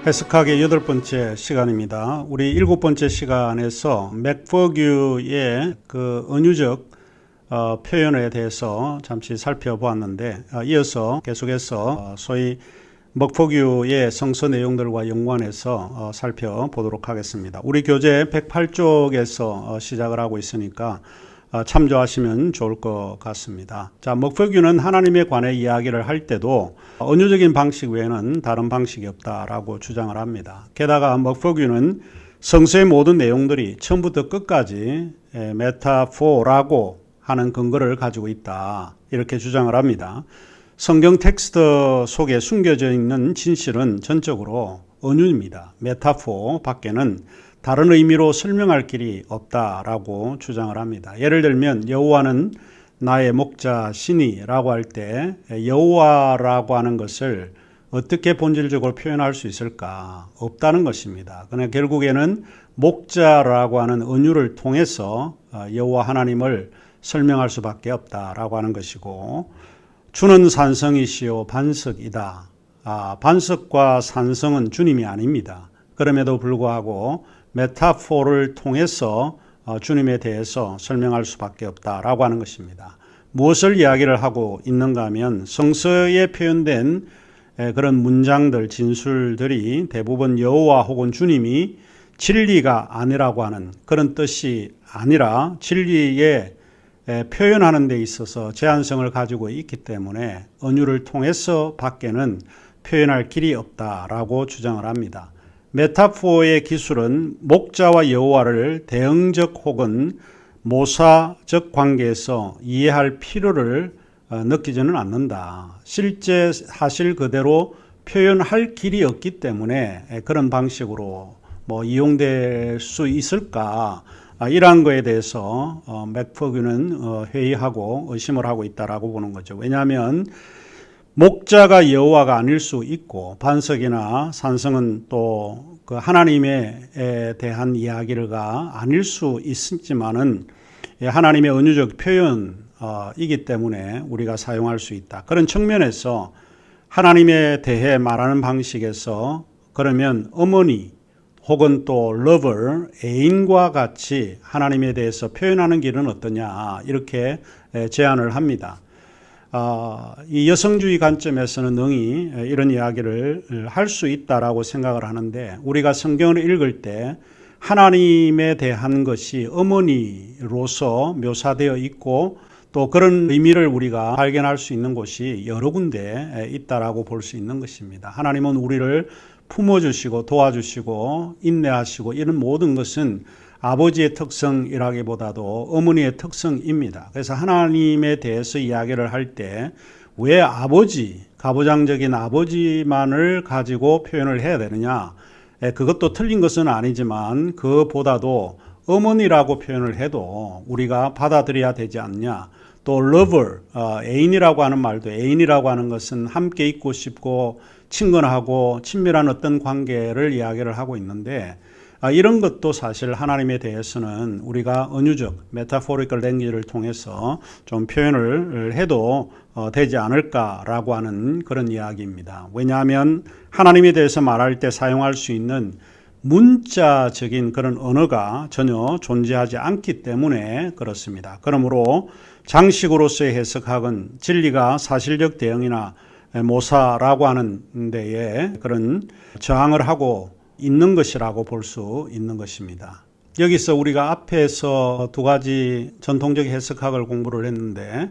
해석학의 8번째 시간입니다. 우리 7번째 시간에서 맥퍼규의 그 은유적 표현에 대해서 잠시 살펴보았는데, 이어서 계속해서 소위 맥퍼규의 성서 내용들과 연관해서 살펴보도록 하겠습니다. 우리 교재 108쪽에서 시작을 하고 있으니까 참조하시면 좋을 것 같습니다. 자, 맥퍼규는 하나님에 관해 이야기를 할 때도 은유적인 방식 외에는 다른 방식이 없다라고 주장을 합니다. 게다가 맥퍼규는 성서의 모든 내용들이 처음부터 끝까지 메타포라고 하는 근거를 가지고 있다, 이렇게 주장을 합니다. 성경 텍스트 속에 숨겨져 있는 진실은 전적으로 은유입니다. 메타포 밖에는 다른 의미로 설명할 길이 없다라고 주장을 합니다. 예를 들면 여호와는 나의 목자시니라고 할 때 여호와라고 하는 것을 어떻게 본질적으로 표현할 수 있을까? 없다는 것입니다. 그러나 결국에는 목자라고 하는 은유를 통해서 여호와 하나님을 설명할 수밖에 없다라고 하는 것이고, 주는 산성이시요 반석이다. 반석과 산성은 주님이 아닙니다. 그럼에도 불구하고 메타포를 통해서 주님에 대해서 설명할 수밖에 없다라고 하는 것입니다. 무엇을 이야기를 하고 있는가 하면 성서에 표현된 그런 문장들, 진술들이 대부분 여호와 혹은 주님이 진리가 아니라고 하는 그런 뜻이 아니라 진리에 표현하는 데 있어서 제한성을 가지고 있기 때문에 은유를 통해서 밖에는 표현할 길이 없다라고 주장을 합니다. 메타포의 기술은 목자와 여호와를 대응적 혹은 모사적 관계에서 이해할 필요를 느끼지는 않는다. 실제 사실 그대로 표현할 길이 없기 때문에 그런 방식으로 이용될 수 있을까? 이러한 거에 대해서 맥퍼규는 회의하고 의심을 하고 있다라고 보는 거죠. 왜냐하면 목자가 여호와가 아닐 수 있고 반석이나 산성은 또 그 하나님에 대한 이야기가 아닐 수 있지만은 하나님의 은유적 표현이기 때문에 우리가 사용할 수 있다. 그런 측면에서 하나님에 대해 말하는 방식에서 그러면 어머니 혹은 또 lover, 애인과 같이 하나님에 대해서 표현하는 길은 어떠냐, 이렇게 제안을 합니다. 이 여성주의 관점에서는 능히 이런 이야기를 할 수 있다라고 생각을 하는데, 우리가 성경을 읽을 때 하나님에 대한 것이 어머니로서 묘사되어 있고 또 그런 의미를 우리가 발견할 수 있는 곳이 여러 군데 있다라고 볼 수 있는 것입니다. 하나님은 우리를 품어주시고 도와주시고 인내하시고 이런 모든 것은 아버지의 특성이라기보다도 어머니의 특성입니다. 그래서 하나님에 대해서 이야기를 할 때 왜 아버지, 가부장적인 아버지만을 가지고 표현을 해야 되느냐? 그것도 틀린 것은 아니지만 그보다도 어머니라고 표현을 해도 우리가 받아들여야 되지 않냐? 또 lover, 애인이라고 하는 말도, 애인이라고 하는 것은 함께 있고 싶고 친근하고 친밀한 어떤 관계를 이야기를 하고 있는데, 이런 것도 사실 하나님에 대해서는 우리가 은유적 메타포리컬 랭귀지를 통해서 좀 표현을 해도 되지 않을까라고 하는 그런 이야기입니다. 왜냐하면 하나님에 대해서 말할 때 사용할 수 있는 문자적인 그런 언어가 전혀 존재하지 않기 때문에 그렇습니다. 그러므로 장식으로서의 해석학은 진리가 사실적 대응이나 모사라고 하는 데에 그런 저항을 하고 있는 것이라고 볼 수 있는 것입니다. 여기서 우리가 앞에서 두 가지 전통적 해석학을 공부를 했는데,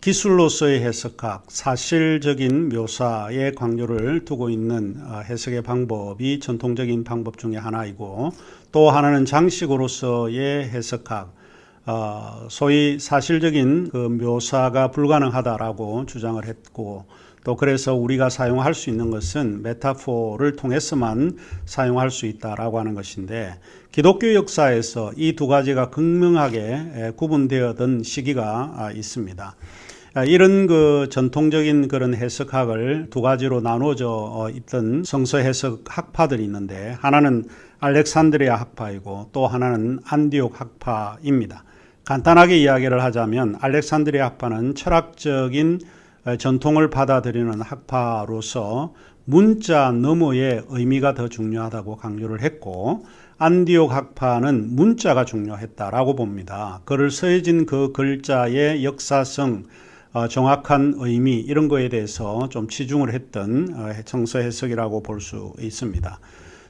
기술로서의 해석학, 사실적인 묘사에 강조를 두고 있는 해석의 방법이 전통적인 방법 중에 하나이고, 또 하나는 장식으로서의 해석학, 소위 사실적인 그 묘사가 불가능하다라고 주장을 했고, 또 그래서 우리가 사용할 수 있는 것은 메타포를 통해서만 사용할 수 있다라고 하는 것인데, 기독교 역사에서 이 두 가지가 극명하게 구분되었던 시기가 있습니다. 이런 그 전통적인 그런 해석학을 두 가지로 나누어져 있던 성서 해석 학파들이 있는데, 하나는 알렉산드리아 학파이고 또 하나는 안디옥 학파입니다. 간단하게 이야기를 하자면 알렉산드리아 학파는 철학적인 전통을 받아들이는 학파로서 문자 너머의 의미가 더 중요하다고 강조를 했고, 안디옥 학파는 문자가 중요했다라고 봅니다. 글을 써진 그 글자의 역사성, 정확한 의미 이런 거에 대해서 좀 치중을 했던 성서 해석이라고 볼 수 있습니다.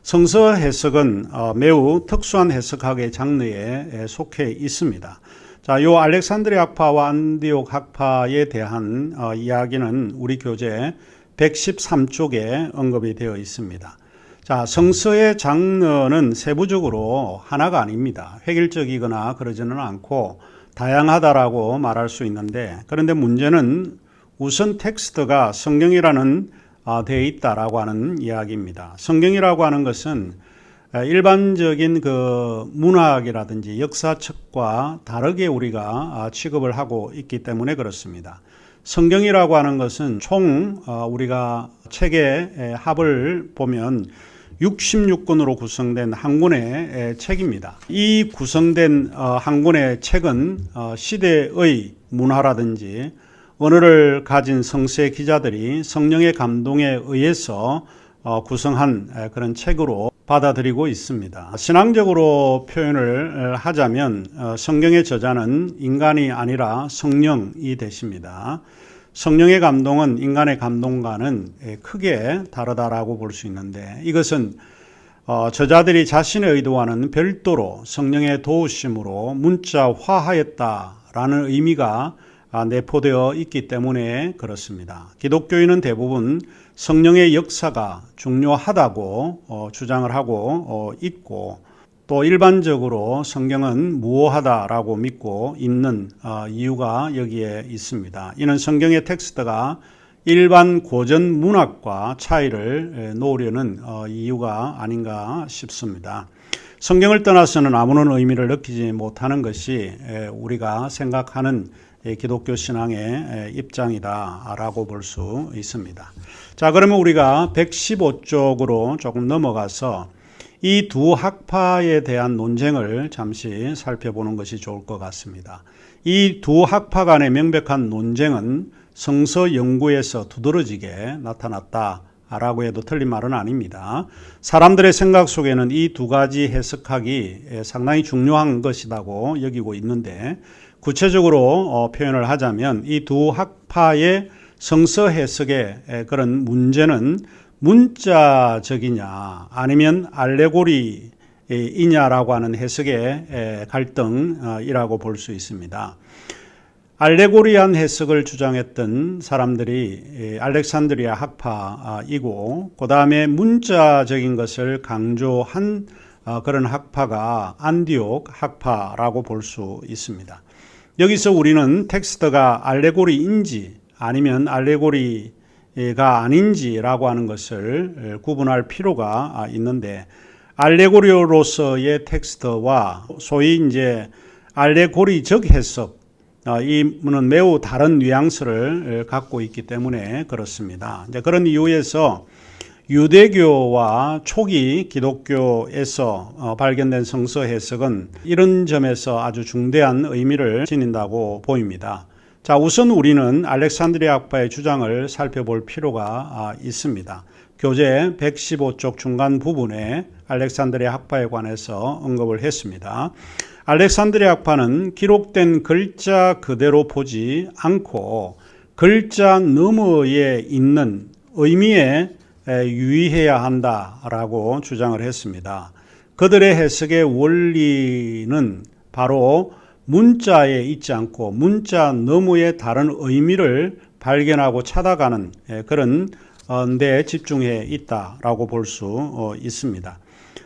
성서 해석은 매우 특수한 해석학의 장르에 속해 있습니다. 자, 요 알렉산드리아 학파와 안디옥 학파에 대한 이야기는 우리 교재 113쪽에 언급이 되어 있습니다. 자, 성서의 장르는 세부적으로 하나가 아닙니다. 획일적이거나 그러지는 않고 다양하다라고 말할 수 있는데, 그런데 문제는 우선 텍스트가 성경이라는 되어 있다라고 하는 이야기입니다. 성경이라고 하는 것은 일반적인 그 문학이라든지 역사책과 다르게 우리가 취급을 하고 있기 때문에 그렇습니다. 성경이라고 하는 것은 총 우리가 책의 합을 보면 66권으로 구성된 한 권의 책입니다. 이 구성된 한 권의 책은 시대의 문화라든지 언어를 가진 성서의 기자들이 성령의 감동에 의해서 구성한 그런 책으로 받아들이고 있습니다. 신앙적으로 표현을 하자면 성경의 저자는 인간이 아니라 성령이 되십니다. 성령의 감동은 인간의 감동과는 크게 다르다라고 볼 수 있는데, 이것은 저자들이 자신의 의도와는 별도로 성령의 도우심으로 문자화하였다라는 의미가 내포되어 있기 때문에 그렇습니다. 기독교인은 대부분 성령의 역사가 중요하다고 주장을 하고 있고, 또 일반적으로 성경은 무오하다라고 믿고 있는 이유가 여기에 있습니다. 이는 성경의 텍스트가 일반 고전 문학과 차이를 놓으려는 이유가 아닌가 싶습니다. 성경을 떠나서는 아무런 의미를 느끼지 못하는 것이 우리가 생각하는 기독교 신앙의 입장이다라고 볼 수 있습니다. 자, 그러면 우리가 115쪽으로 조금 넘어가서 이 두 학파에 대한 논쟁을 잠시 살펴보는 것이 좋을 것 같습니다. 이 두 학파 간의 명백한 논쟁은 성서 연구에서 두드러지게 나타났다라고 해도 틀린 말은 아닙니다. 사람들의 생각 속에는 이 두 가지 해석학이 상당히 중요한 것이라고 여기고 있는데, 구체적으로 표현을 하자면 이 두 학파의 성서 해석의 그런 문제는 문자적이냐 아니면 알레고리이냐라고 하는 해석의 갈등이라고 볼 수 있습니다. 알레고리한 해석을 주장했던 사람들이 알렉산드리아 학파이고, 그 다음에 문자적인 것을 강조한 그런 학파가 안디옥 학파라고 볼 수 있습니다. 여기서 우리는 텍스트가 알레고리인지 아니면 알레고리가 아닌지라고 하는 것을 구분할 필요가 있는데, 알레고리로서의 텍스트와 소위 이제 알레고리적 해석, 이는 매우 다른 뉘앙스를 갖고 있기 때문에 그렇습니다. 이제 그런 이유에서 유대교와 초기 기독교에서 발견된 성서 해석은 이런 점에서 아주 중대한 의미를 지닌다고 보입니다. 자, 우선 우리는 알렉산드리아 학파의 주장을 살펴볼 필요가 있습니다. 교재 115쪽 중간 부분에 알렉산드리아 학파에 관해서 언급을 했습니다. 알렉산드리아 학파는 기록된 글자 그대로 보지 않고 글자 너머에 있는 의미에 유의해야 한다라고 주장을 했습니다. 그들의 해석의 원리는 바로 문자에 있지 않고 문자 너머의 다른 의미를 발견하고 찾아가는 그런 데 집중해 있다라고 볼 수 있습니다.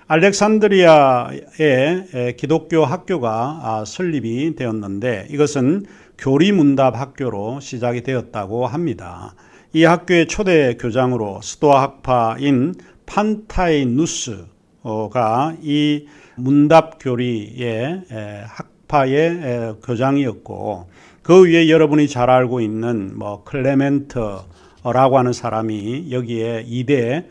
알렉산드리아의 기독교 학교가 설립이 되었는데, 이것은 교리문답 학교로 시작이 되었다고 합니다. 이 학교의 초대 교장으로 스토아 학파인 판타이누스가 이 문답 교리의 학파의 교장이었고, 그 위에 여러분이 잘 알고 있는 클레멘트라고 하는 사람이 여기에 2대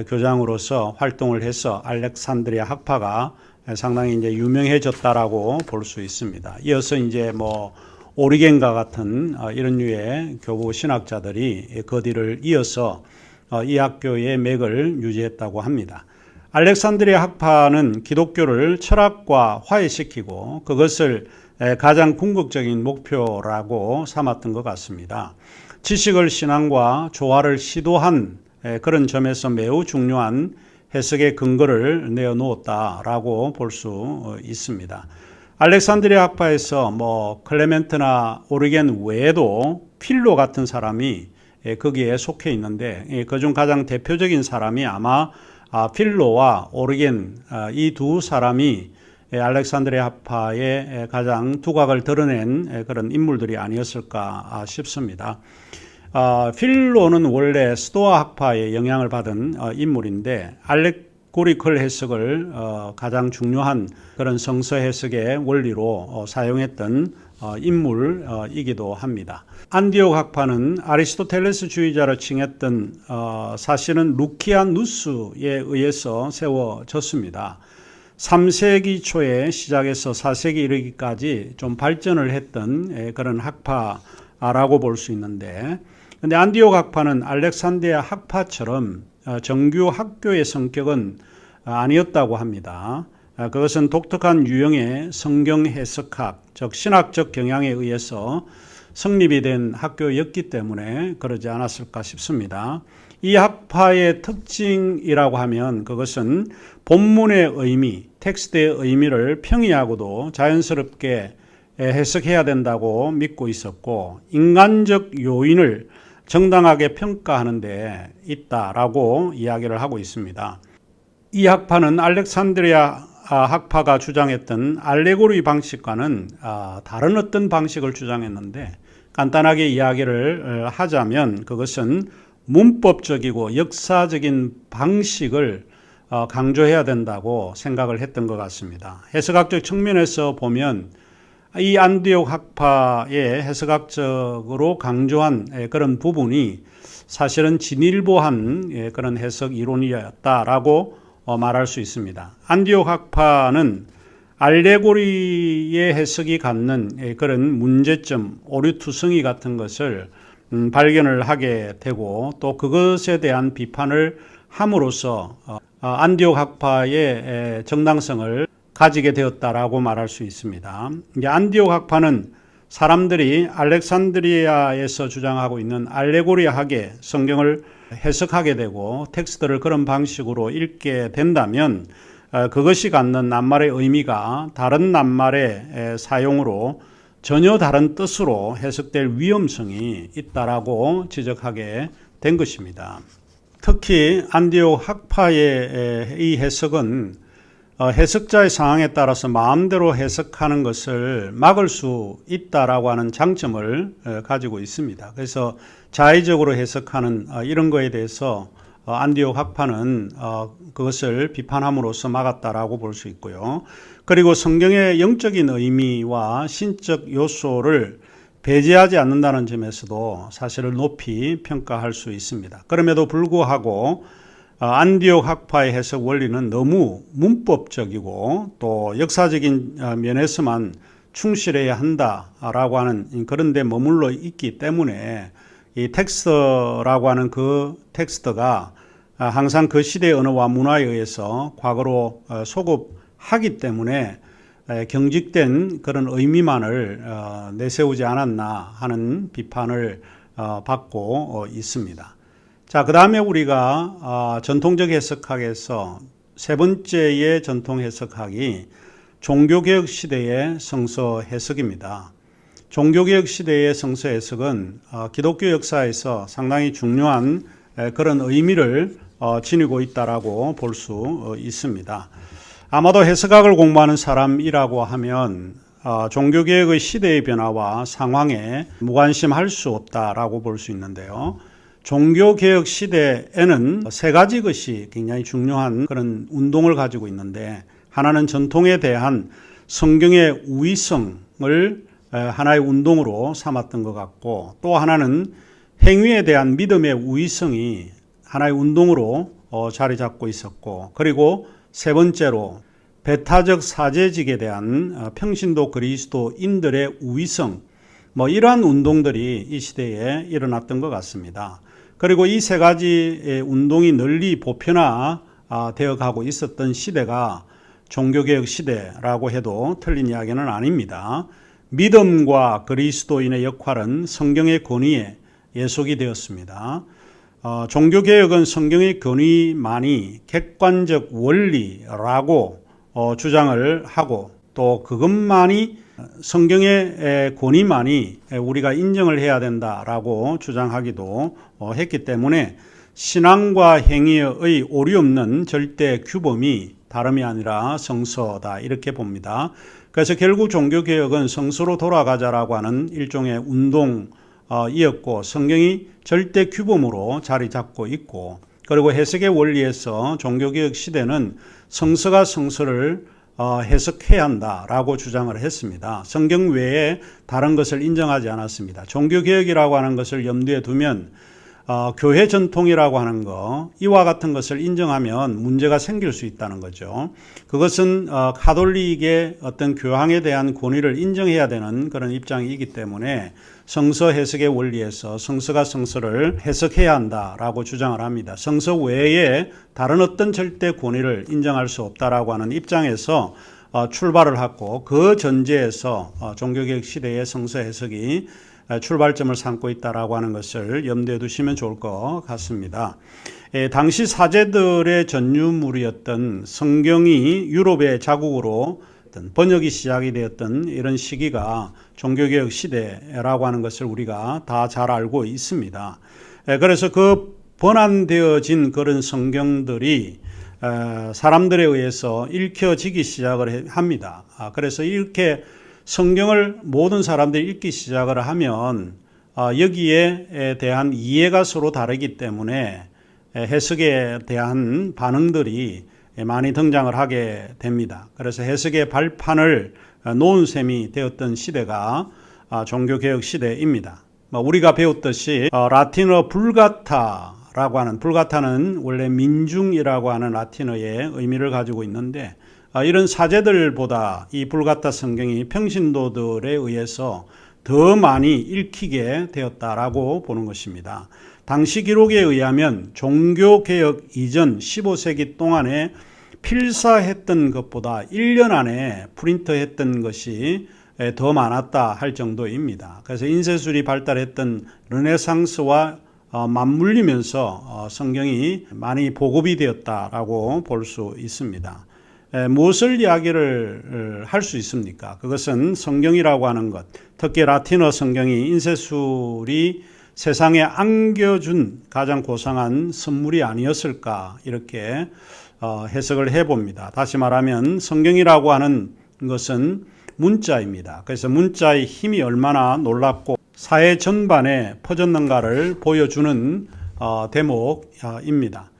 교장으로서 활동을 해서 알렉산드리아 학파가 상당히 이제 유명해졌다라고 볼 수 있습니다. 이어서 이제 오리겐과 같은 이런 류의 교부 신학자들이 그 뒤를 이어서 이 학교의 맥을 유지했다고 합니다. 알렉산드리아 학파는 기독교를 철학과 화해시키고 그것을 가장 궁극적인 목표라고 삼았던 것 같습니다. 지식을 신앙과 조화를 시도한 그런 점에서 매우 중요한 해석의 근거를 내어놓았다라고 볼 수 있습니다. 알렉산드리아 학파에서 클레멘트나 오리겐 외에도 필로 같은 사람이 거기에 속해 있는데 그중 가장 대표적인 사람이 아마 필로와 오리겐 이 두 사람이 알렉산드리아 학파의 가장 두각을 드러낸 그런 인물들이 아니었을까 싶습니다. 필로는 원래 스토아 학파의 영향을 받은 인물인데 알레고리컬 해석을 가장 중요한 그런 성서 해석의 원리로 사용했던 인물이기도 합니다. 안디옥 학파는 아리스토텔레스주의자로 칭했던 사실은 루키아누스에 의해서 세워졌습니다. 3세기 초에 시작해서 4세기 이르기까지 좀 발전을 했던 그런 학파라고 볼 수 있는데, 근데 안디옥 학파는 알렉산드리아 학파처럼 정규 학교의 성격은 아니었다고 합니다. 그것은 독특한 유형의 성경 해석학, 즉 신학적 경향에 의해서 성립이 된 학교였기 때문에 그러지 않았을까 싶습니다. 이 학파의 특징이라고 하면 그것은 본문의 의미, 텍스트의 의미를 평이하고도 자연스럽게 해석해야 된다고 믿고 있었고, 인간적 요인을 정당하게 평가하는 데 있다라고 이야기를 하고 있습니다. 이 학파는 알렉산드리아 학파가 주장했던 알레고리 방식과는 다른 어떤 방식을 주장했는데, 간단하게 이야기를 하자면 그것은 문법적이고 역사적인 방식을 강조해야 된다고 생각을 했던 것 같습니다. 해석학적 측면에서 보면 이 안디옥 학파의 해석학적으로 강조한 그런 부분이 사실은 진일보한 그런 해석 이론이었다라고 말할 수 있습니다. 안디옥 학파는 알레고리의 해석이 갖는 그런 문제점, 오류투성이 같은 것을 발견을 하게 되고 또 그것에 대한 비판을 함으로써 안디옥 학파의 정당성을 가지게 되었다라고 말할 수 있습니다. 안디옥 학파는 사람들이 알렉산드리아에서 주장하고 있는 알레고리학의 성경을 해석하게 되고 텍스트를 그런 방식으로 읽게 된다면 그것이 갖는 낱말의 의미가 다른 낱말의 사용으로 전혀 다른 뜻으로 해석될 위험성이 있다라고 지적하게 된 것입니다. 특히 안디옥 학파의 이 해석은 해석자의 상황에 따라서 마음대로 해석하는 것을 막을 수 있다라고 하는 장점을 가지고 있습니다. 그래서 자의적으로 해석하는 이런 거에 대해서 안디옥 학파는 그것을 비판함으로써 막았다라고 볼 수 있고요. 그리고 성경의 영적인 의미와 신적 요소를 배제하지 않는다는 점에서도 사실을 높이 평가할 수 있습니다. 그럼에도 불구하고 안디옥 학파의 해석 원리는 너무 문법적이고 또 역사적인 면에서만 충실해야 한다라고 하는 그런 데 머물러 있기 때문에 이 텍스트라고 하는 그 텍스트가 항상 그 시대의 언어와 문화에 의해서 과거로 소급하기 때문에 경직된 그런 의미만을 내세우지 않았나 하는 비판을 받고 있습니다. 자, 그 다음에 우리가 전통적 해석학에서 세 번째의 전통 해석학이 종교개혁 시대의 성서 해석입니다. 종교개혁 시대의 성서 해석은 기독교 역사에서 상당히 중요한 그런 의미를 지니고 있다라고 볼 수 있습니다. 아마도 해석학을 공부하는 사람이라고 하면 종교개혁의 시대의 변화와 상황에 무관심할 수 없다라고 볼 수 있는데요. 종교개혁 시대에는 세 가지 것이 굉장히 중요한 그런 운동을 가지고 있는데, 하나는 전통에 대한 성경의 우위성을 하나의 운동으로 삼았던 것 같고, 또 하나는 행위에 대한 믿음의 우위성이 하나의 운동으로 자리 잡고 있었고, 그리고 세 번째로 배타적 사제직에 대한 평신도 그리스도인들의 우위성, 이러한 운동들이 이 시대에 일어났던 것 같습니다. 그리고 이 세 가지 운동이 널리 보편화되어 가고 있었던 시대가 종교개혁 시대라고 해도 틀린 이야기는 아닙니다. 믿음과 그리스도인의 역할은 성경의 권위에 예속이 되었습니다. 종교개혁은 성경의 권위만이 객관적 원리라고 주장을 하고 또 그것만이 성경의 권위만이 우리가 인정을 해야 된다라고 주장하기도 했기 때문에 신앙과 행위의 오류 없는 절대 규범이 다름이 아니라 성서다 이렇게 봅니다. 그래서 결국 종교개혁은 성서로 돌아가자라고 하는 일종의 운동이었고 성경이 절대 규범으로 자리 잡고 있고 그리고 해석의 원리에서 종교개혁 시대는 성서가 성서를 해석해야 한다라고 주장을 했습니다. 성경 외에 다른 것을 인정하지 않았습니다. 종교개혁이라고 하는 것을 염두에 두면 교회 전통이라고 하는 거 이와 같은 것을 인정하면 문제가 생길 수 있다는 거죠. 그것은 가톨릭의 어떤 교황에 대한 권위를 인정해야 되는 그런 입장이기 때문에 성서 해석의 원리에서 성서가 성서를 해석해야 한다라고 주장을 합니다. 성서 외에 다른 어떤 절대 권위를 인정할 수 없다라고 하는 입장에서 출발을 하고 그 전제에서 종교개혁 시대의 성서 해석이 출발점을 삼고 있다라고 하는 것을 염두에 두시면 좋을 것 같습니다. 당시 사제들의 전유물이었던 성경이 유럽의 자국으로 번역이 시작이 되었던 이런 시기가 종교개혁 시대라고 하는 것을 우리가 다 잘 알고 있습니다. 그래서 그 번안되어진 그런 성경들이 사람들에 의해서 읽혀지기 시작을 합니다. 그래서 이렇게 성경을 모든 사람들이 읽기 시작을 하면 여기에 대한 이해가 서로 다르기 때문에 해석에 대한 반응들이 많이 등장을 하게 됩니다. 그래서 해석의 발판을 놓은 셈이 되었던 시대가 종교개혁 시대입니다. 우리가 배웠듯이 라틴어 불가타라고 하는, 불가타는 원래 민중이라고 하는 라틴어의 의미를 가지고 있는데 이런 사제들보다 이 불가타 성경이 평신도들에 의해서 더 많이 읽히게 되었다라고 보는 것입니다. 당시 기록에 의하면 종교개혁 이전 15세기 동안에 필사했던 것보다 1년 안에 프린트했던 것이 더 많았다 할 정도입니다. 그래서 인쇄술이 발달했던 르네상스와 맞물리면서 성경이 많이 보급이 되었다라고 볼 수 있습니다. 무엇을 이야기를 할 수 있습니까? 그것은 성경이라고 하는 것, 특히 라틴어 성경이 인쇄술이 세상에 안겨준 가장 고상한 선물이 아니었을까 이렇게 해석을 해봅니다. 다시 말하면 성경이라고 하는 것은 문자입니다. 그래서 문자의 힘이 얼마나 놀랍고 사회 전반에 퍼졌는가를 보여주는 대목입니다.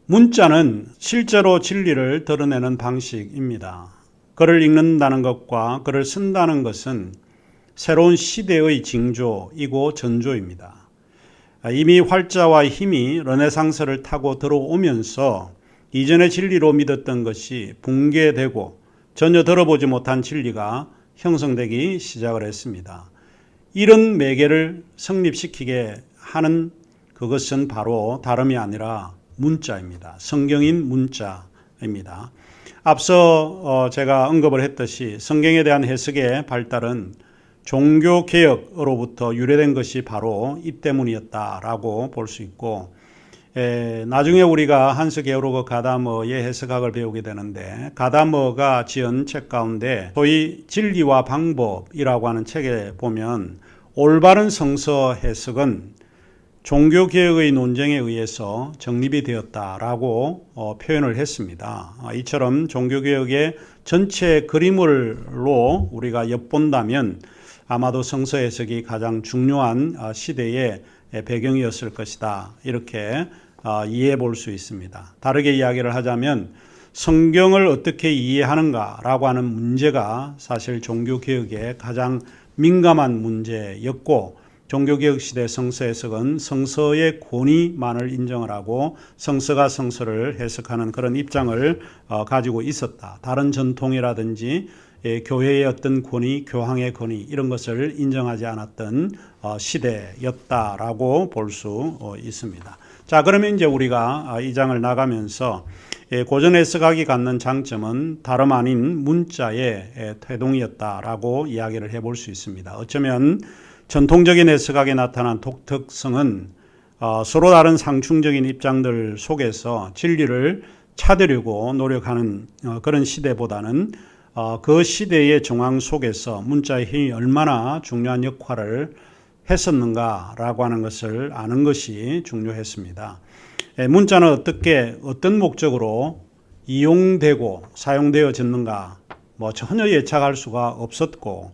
문자는 실제로 진리를 드러내는 방식입니다. 글을 읽는다는 것과 글을 쓴다는 것은 새로운 시대의 징조이고 전조입니다. 이미 활자와 힘이 르네상스를 타고 들어오면서 이전의 진리로 믿었던 것이 붕괴되고 전혀 들어보지 못한 진리가 형성되기 시작을 했습니다. 이런 매개를 성립시키게 하는 그것은 바로 다름이 아니라 문자입니다. 성경인 문자입니다. 앞서 제가 언급을 했듯이 성경에 대한 해석의 발달은 종교개혁으로부터 유래된 것이 바로 이 때문이었다라고 볼 수 있고 나중에 우리가 한스 게오르그 가다머의 해석학을 배우게 되는데 가다머가 지은 책 가운데 소위 진리와 방법이라고 하는 책에 보면 올바른 성서 해석은 종교개혁의 논쟁에 의해서 정립이 되었다라고 표현을 했습니다. 이처럼 종교개혁의 전체 그림으로 우리가 엿본다면 아마도 성서 해석이 가장 중요한 시대의 배경이었을 것이다. 이렇게 이해해 볼 수 있습니다. 다르게 이야기를 하자면 성경을 어떻게 이해하는가라고 하는 문제가 사실 종교개혁의 가장 민감한 문제였고 종교개혁 시대 성서 해석은 성서의 권위만을 인정을 하고 성서가 성서를 해석하는 그런 입장을 가지고 있었다. 다른 전통이라든지 교회의 어떤 권위, 교황의 권위 이런 것을 인정하지 않았던 시대였다라고 볼 수 있습니다. 자, 그러면 이제 우리가 이 장을 나가면서 고전 해석학이 갖는 장점은 다름 아닌 문자의 태동이었다라고 이야기를 해볼 수 있습니다. 어쩌면 전통적인 해석학에 나타난 독특성은 서로 다른 상충적인 입장들 속에서 진리를 찾으려고 노력하는 그런 시대보다는 그 시대의 정황 속에서 문자의 힘이 얼마나 중요한 역할을 했었는가라고 하는 것을 아는 것이 중요했습니다. 문자는 어떤 목적으로 이용되고 사용되어졌는가 전혀 예측할 수가 없었고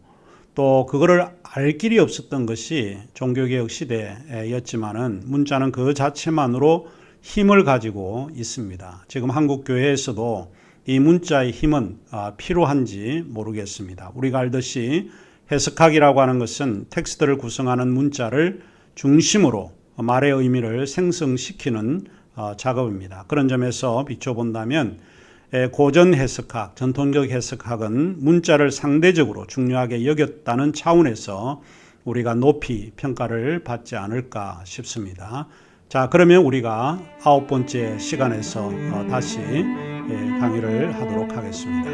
또 그거를 알 길이 없었던 것이 종교개혁 시대였지만은 문자는 그 자체만으로 힘을 가지고 있습니다. 지금 한국교회에서도 이 문자의 힘은 필요한지 모르겠습니다. 우리가 알듯이 해석학이라고 하는 것은 텍스트를 구성하는 문자를 중심으로 말의 의미를 생성시키는 작업입니다. 그런 점에서 비춰본다면 고전 해석학, 전통적 해석학은 문자를 상대적으로 중요하게 여겼다는 차원에서 우리가 높이 평가를 받지 않을까 싶습니다. 자, 그러면 우리가 9번째 시간에서 다시 강의를 하도록 하겠습니다.